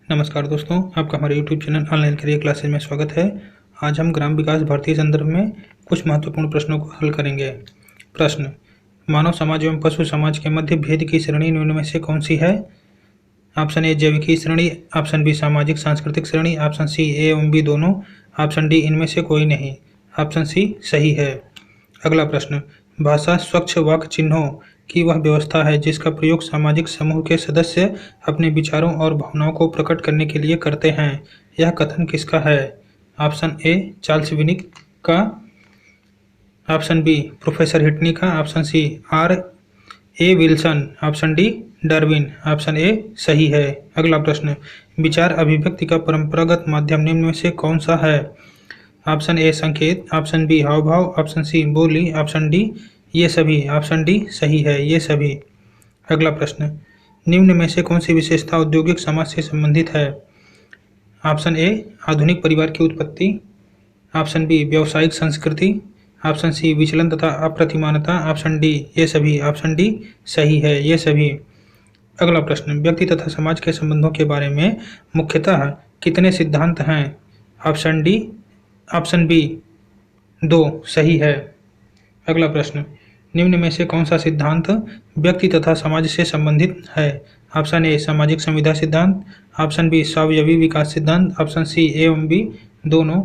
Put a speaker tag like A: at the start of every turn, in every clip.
A: नमस्कार दोस्तों, आपका हमारे YouTube channel online career classes में स्वागत है। आज हम ग्राम विकास भारतीय संदर्भ में कुछ महत्वपूर्ण प्रश्नों को हल करेंगे। प्रश्न: मानव समाज एवं पशु समाज के मध्य भेद की श्रेणी निम्न में से कौन सी है? ऑप्शन ए जैविकी श्रेणी, ऑप्शन बी सामाजिक सांस्कृतिक श्रेणी, ऑप्शन सी ए एवं बी दोनों, ऑप्शन डी इनमें से कोई नहीं। ऑप्शन सी सही है। अगला प्रश्न: भाषा स्वच्छ वाक् चिन्हों की वह व्यवस्था है जिसका प्रयोग सामाजिक समूह के सदस्य अपने विचारों और भावनाओं को प्रकट करने के लिए करते हैं। यह कथन किसका है? ऑप्शन ए चार्ल्स विनिक का, ऑप्शन बी प्रोफेसर हिटनी का, option C R A Wilson, option D Darwin. Option A सही है। अगला प्रश्न: विचार अभिव्यक्ति का परंपरागत माध्यम निम्न में से कौन सा है? ऑप्शन ए संकेत, ऑप्शन बी हाव भाव, ऑप्शन सी बोली, ऑप्शन डी ये सभी। ऑप्शन डी सही है, ये सभी। अगला प्रश्न: निम्न में से कौन सी विशेषता औद्योगिक समाज से संबंधित है? ऑप्शन ए आधुनिक परिवार की उत्पत्ति, ऑप्शन बी व्यावसायिक संस्कृति, ऑप्शन सी विचलन तथा अप्रतिमानता, ऑप्शन डी ये सभी। ऑप्शन डी सही है, ये सभी। अगला प्रश्न: व्यक्ति तथा समाज के संबंधों के बारे में मुख्यतः कितने सिद्धांत हैं? ऑप्शन डी, ऑप्शन बी 2 सही है। अगला प्रश्न: निम्न में से कौन सा सिद्धांत व्यक्ति तथा समाज से संबंधित है? ऑप्शन ए सामाजिक संविदा सिद्धांत, ऑप्शन बी स्वावयवी विकास सिद्धांत, ऑप्शन सी ए एवं बी दोनों,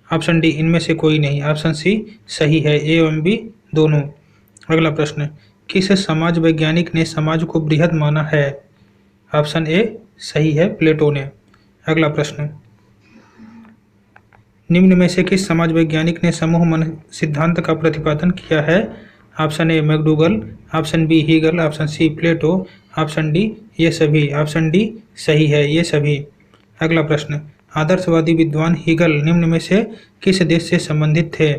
A: ऑप्शन डी इनमें से कोई नहीं। ऑप्शन सी सही है, ए एवं बी दोनों। अगला प्रश्न: किस समाज वैज्ञानिक ने समाज को बृहद माना है? ऑप्शन ए सही है, प्लेटो ने। अगला प्रश्न: निम्न में से किस समाज वैज्ञानिक ने समूह मन सिद्धांत का प्रतिपादन किया है? Option A McDougall, option B Hegel, option C Plato, option D ये सभी। ऑप्शन डी सही है, ये सभी। अगला प्रश्न: आदर्शवादी विद्वान हीगल निम्न में से किस देश से संबंधित थे?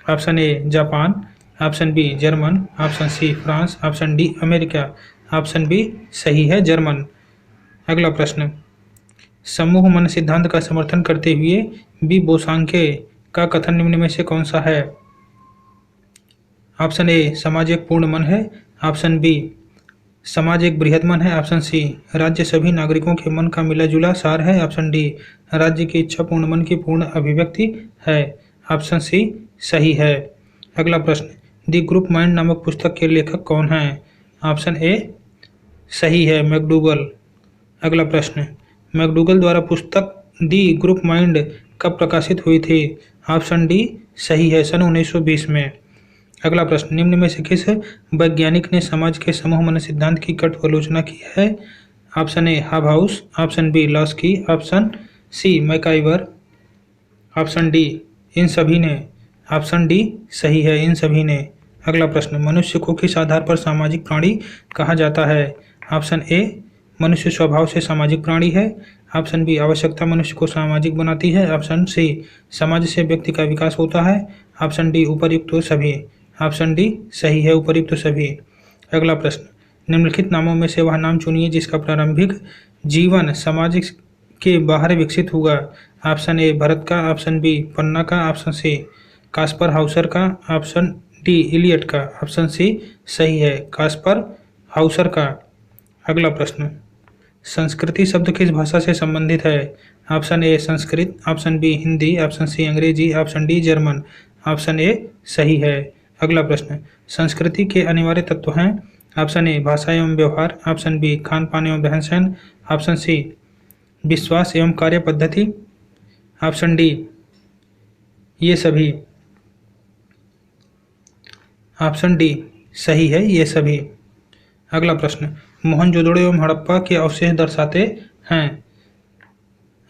A: Option A Japan, option B German, option C France, option D America. Option B सही है, जर्मन। अगला प्रश्न: समूह मन सिद्धांत का समर्थन करते हुए बी बोसांके का कथन निम्न में से कौन सा है? ऑप्शन ए समाज एक पूर्ण मन है, ऑप्शन बी समाज एक बृहद मन है, ऑप्शन सी राज्य सभी नागरिकों के मन का मिला जुला सार है, ऑप्शन डी राज्य की इच्छा पूर्ण मन की पूर्ण अभिव्यक्ति है। ऑप्शन सी सही है। अगला प्रश्न: द ग्रुप माइंड नामक पुस्तक के लेखक कौन हैं? ऑप्शन ए सही है, मैकडूगल। अगला प्रश्न: मैकडूगल द्वारा पुस्तक दी ग्रुप माइंड कब प्रकाशित हुई थी? ऑप्शन डी सही है, सन 1920 में। अगला प्रश्न: निम्न में से किस वैज्ञानिक ने समाज के समूह मन सिद्धांत की कट आलोचना की है? Option A Hobhouse, option B Laski, option C MacIver, option D इन सभी ने। ऑप्शन डी सही है, इन सभी ने। अगला प्रश्न: मनुष्य को किस आधार पर सामाजिक प्राणी कहा जाता है? ऑप्शन ए मनुष्य स्वभाव से सामाजिक प्राणी है, ऑप्शन बी आवश्यकता मनुष्य को सामाजिक बनाती है, ऑप्शन सी समाज से व्यक्ति का विकास होता है, ऑप्शन डी उपर्युक्त सभी। ऑप्शन डी सही है, उपर्युक्त सभी। अगला प्रश्न: निम्नलिखित नामों में से वह नाम चुनिए जिसका प्रारंभिक जीवन समाज के बाहर विकसित हुआ। ऑप्शन ए भरत का, ऑप्शन बी पन्ना का, ऑप्शन सी कास्पर हाउसर का, ऑप्शन डी इलियट का। ऑप्शन सी सही है, कास्पर हाउसर का। अगला प्रश्न: संस्कृति शब्द किस भाषा से संबंधित है? Option A Sanskrit, option B Hindi, option C Angrezi, option D German. Option A सही है। अगला प्रश्न: संस्कृति के अनिवार्य तत्व हैं। ऑप्शन ए भाषा एवं व्यवहार, ऑप्शन बी खान पान एवं रहन सहन, ऑप्शन सी विश्वास एवं कार्य पद्धति, ऑप्शन डी ये सभी। ऑप्शन डी सही है, ये सभी। अगला प्रश्न: मोहनजोदड़ो एवं हड़प्पा के अवशेष दर्शाते हैं।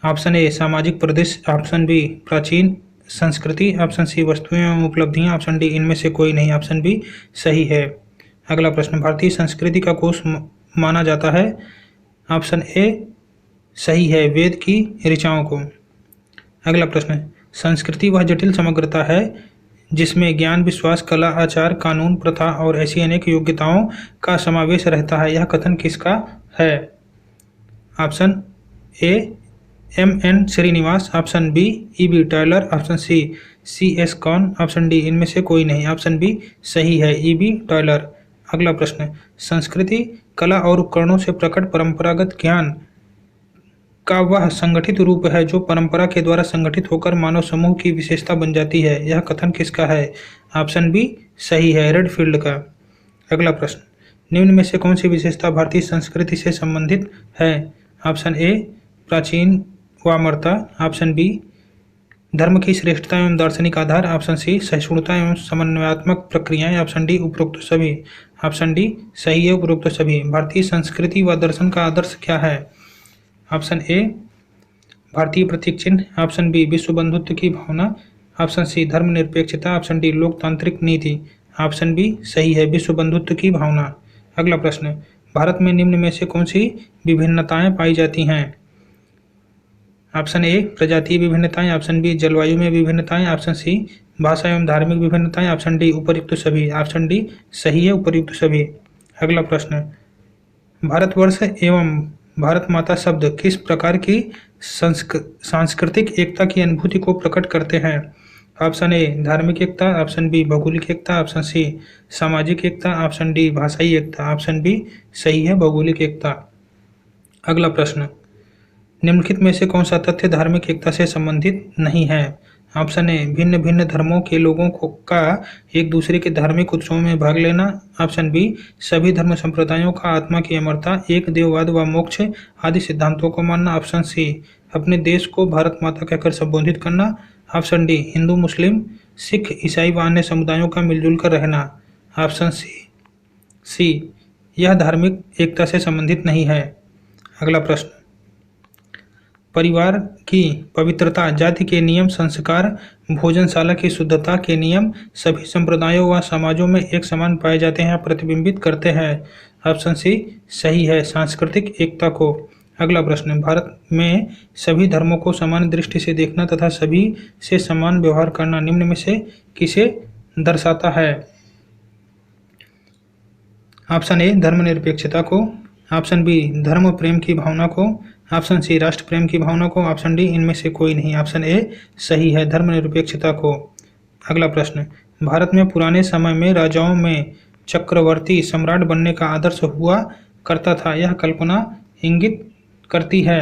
A: ऑप्शन ए सामाजिक परिदृश्य, ऑप्शन बी प्राचीन संस्कृति, ऑप्शन सी वस्तुएं एवं उपलब्धियां, ऑप्शन डी इनमें से कोई नहीं। ऑप्शन बी सही है। अगला प्रश्न: भारतीय संस्कृति का कोष माना जाता है। ऑप्शन ए सही है, वेद की ऋचाओं को। अगला प्रश्न: संस्कृति वह जटिल समग्रता है जिसमें ज्ञान, विश्वास, कला, आचार, कानून, प्रथा और ऐसी अनेक योग्यताओं का समावेश रहता है। यह कथन किसका है? Option A M N Srinivas, option B E B Tylor, option C S Cohn, option D इनमें से कोई नहीं। ऑप्शन बी सही है, ई बी टायलर। अगला प्रश्न: संस्कृति कला और उपकरणों से प्रकट परंपरागत ज्ञान का वह संगठित रूप है जो परंपरा के द्वारा संगठित होकर मानव समूह की विशेषता बन जाती है। यह कथन किसका है? ऑप्शन बी सही है, रेडफील्ड का। अगला प्रश्न, निम्न में से कौन सी विशेषता भारतीय संस्कृति से संबंधित है? ऑप्शन ए प्राचीन वामरता, ऑप्शन बी धर्म की श्रेष्ठता एवं दार्शनिक आधार, ऑप्शन सी सहिष्णुता एवं समन्वयात्मक प्रक्रियाएं, ऑप्शन डी उपरोक्त सभी। ऑप्शन डी सही है, उपरोक्त सभी। भारतीय संस्कृति व दर्शन का आदर्श क्या है? ऑप्शन ए भारतीय प्रतीक चिन्ह, ऑप्शन बी विश्व बंधुत्व की भावना, ऑप्शन सी धर्मनिरपेक्षता, ऑप्शन डी लोकतांत्रिक नीति। ऑप्शन बी सही है, विश्व बंधुत्व की भावना। अगला प्रश्न, भारत में निम्न में से कौन सी विभिन्नताएं पाई जाती हैं? ऑप्शन ए प्रजातीय विभिन्नताएं, ऑप्शन बी जलवायु में विभिन्नताएं, ऑप्शन सी भाषा एवं धार्मिक विभिन्नताएं, ऑप्शन डी उपर्युक्त सभी। ऑप्शन डी सही है, उपर्युक्त सभी। अगला प्रश्न, भारतवर्ष एवं भारत माता शब्द किस प्रकार की सांस्कृतिक एकता की अनुभूति को प्रकट करते हैं? ऑप्शन ए धार्मिक एकता, ऑप्शन बी भौगोलिक एकता, ऑप्शन सी सामाजिक एकता, ऑप्शन डी भाषाई एकता। ऑप्शन बी सही है, भौगोलिक एकता। अगला प्रश्न, निम्नलिखित में से कौन सा तथ्य धार्मिक एकता से संबंधित नहीं है? ऑप्शन ए भिन्न भिन्न धर्मों के लोगों को का एक दूसरे के धार्मिक उत्सवों में भाग लेना, ऑप्शन बी सभी धर्म संप्रदायों का आत्मा की अमरता, एक देववाद व मोक्ष आदि सिद्धांतों को मानना, ऑप्शन सी अपने देश को भारत माता कहकर संबोधित करना, ऑप्शन डी हिंदू मुस्लिम सिख ईसाई व अन्य समुदायों का मिलजुल कर रहना, ऑप्शन सी यह धार्मिक एकता से संबंधित नहीं है। अगला प्रश्न, परिवार की पवित्रता, जाति के नियम, संस्कार, भोजनशाला की शुद्धता के नियम सभी संप्रदायों व समाजों में एक समान पाए जाते हैं, प्रतिबिंबित करते हैं। ऑप्शन सी सही है, सांस्कृतिक एकता को। अगला प्रश्न, भारत में सभी धर्मों को समान दृष्टि से देखना तथा सभी से समान व्यवहार करना निम्न में से किसे दर्शाता है? ऑप्शन ए धर्मनिरपेक्षता को, ऑप्शन बी धर्म प्रेम की भावना को, ऑप्शन सी राष्ट्र प्रेम की भावना को, ऑप्शन डी इनमें से कोई नहीं। ऑप्शन ए सही है, धर्मनिरपेक्षता को। अगला प्रश्न, भारत में पुराने समय में राजाओं में चक्रवर्ती सम्राट बनने का आदर्श हुआ करता था, यह कल्पना इंगित करती है?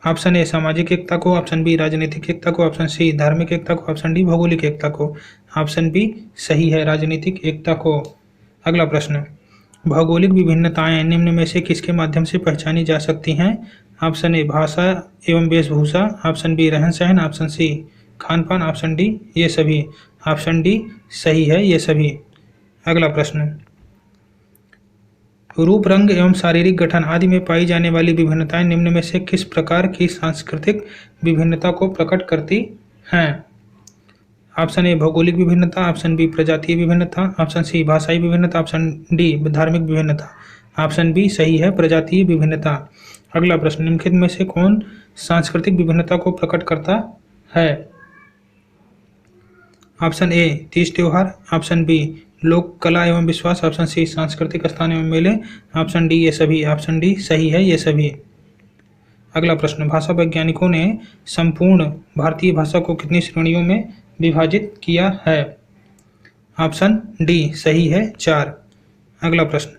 A: ऑप्शन ए सामाजिक एकता को, ऑप्शन बी राजनीतिक एकता को, ऑप्शन सी धार्मिक एकता को, ऑप्शन डी भौगोलिक एकता को। ऑप्शन बी सही है, राजनीतिक एकता को। अगला प्रश्न, भौगोलिक विभिन्नताएं निम्न में से किसके माध्यम से पहचानी जा सकती हैं? ऑप्शन ए भाषा एवं वेशभूषा, ऑप्शन बी रहन सहन, ऑप्शन सी खान पान, ऑप्शन डी ये सभी। ऑप्शन डी सही है, ये सभी। अगला प्रश्न, रूप रंग एवं शारीरिक गठन आदि में पाई जाने वाली विभिन्नताएं निम्न में से किस प्रकार की सांस्कृतिक विभिन्नता को प्रकट करती हैं? ऑप्शन ए भौगोलिक विभिन्नता, ऑप्शन बी प्रजातीय विभिन्नता, ऑप्शन सी भाषाई विभिन्नता, ऑप्शन डी धार्मिक विभिन्नता। ऑप्शन बी सही है, प्रजातीय विभिन्नता। अगला प्रश्न, निम्नलिखित में से कौन सांस्कृतिक विभिन्नता को प्रकट करता है? ऑप्शन ए तीज त्योहार, ऑप्शन बी लोक कला एवं विश्वास, ऑप्शन सी सांस्कृतिक स्थान एवं मेले, ऑप्शन डी ये सभी। ऑप्शन डी सही है, ये सभी। अगला प्रश्न, भाषा वैज्ञानिकों ने संपूर्ण भारतीय भाषा को कितनी श्रेणियों में विभाजित किया है? ऑप्शन डी सही है, 4। अगला प्रश्न,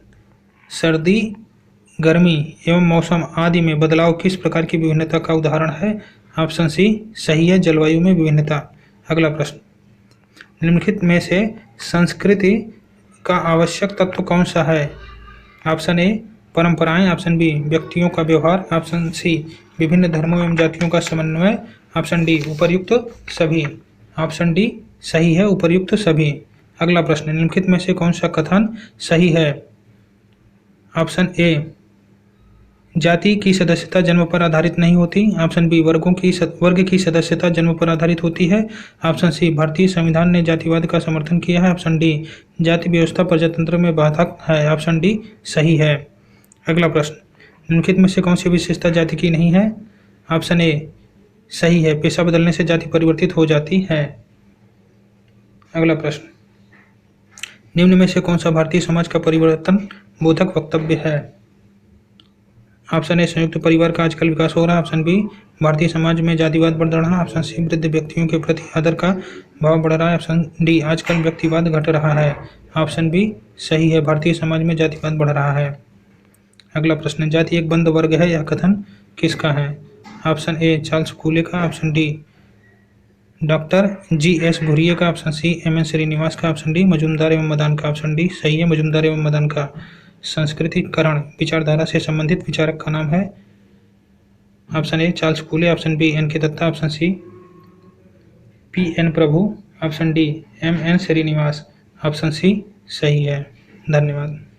A: सर्दी गर्मी एवं मौसम आदि में बदलाव किस प्रकार की विभिन्नता का उदाहरण है? ऑप्शन सी सही है, जलवायु में विभिन्नता। अगला प्रश्न, निम्नलिखित में से संस्कृति का आवश्यक तत्व कौन सा है? ऑप्शन ए परंपराएं, ऑप्शन बी व्यक्तियों का व्यवहार, ऑप्शन सी विभिन्न धर्मों एवं जातियों का समन्वय, ऑप्शन डी उपर्युक्त सभी। ऑप्शन डी सही है, उपर्युक्त सभी। अगला प्रश्न, निम्नलिखित में से कौन सा कथन सही है? ऑप्शन ए जाति की सदस्यता जन्म पर आधारित नहीं होती, ऑप्शन बी वर्ग की सदस्यता जन्म पर आधारित होती है, ऑप्शन सी भारतीय संविधान ने जातिवाद का समर्थन किया है, ऑप्शन डी जाति व्यवस्था प्रजातंत्र में बाधक है, ऑप्शन डी सही है। अगला प्रश्न, निम्नलिखित में से कौन सी विशेषता जाति की नहीं है? ऑप्शन ए सही है, पेशा बदलने से जाति परिवर्तित हो जाती है। अगला प्रश्न, निम्न में से कौन सा भारतीय समाज का परिवर्तन बोधक वक्तव्य है? ऑप्शन ए संयुक्त परिवार का आजकल विकास हो रहा है, ऑप्शन बी भारतीय समाज में जातिवाद बढ़ रहा है, ऑप्शन सी वृद्ध व्यक्तियों के प्रति आदर का भाव बढ़ रहा है, ऑप्शन डी आजकल व्यक्तिवाद घट रहा है। ऑप्शन बी सही है, भारतीय समाज में जातिवाद बढ़ रहा है। अगला प्रश्न, जाति एक बंद वर्ग है, यह कथन किसका है? ऑप्शन ए चार्ल्स फूले का, option D doctor GS. Ghurye का, ऑप्शन सी एम.एन. श्रीनिवास का, ऑप्शन डी मजूमदार एवं मदान का। ऑप्शन डी सही है, मजूमदार एवं मदान का। संस्कृतिकरण विचारधारा से संबंधित विचारक का नाम है? Option A Charles Phule, option B N K Datta, option C P N. Prabhu, option D M N. Srinivas. Option C सही है। धन्यवाद।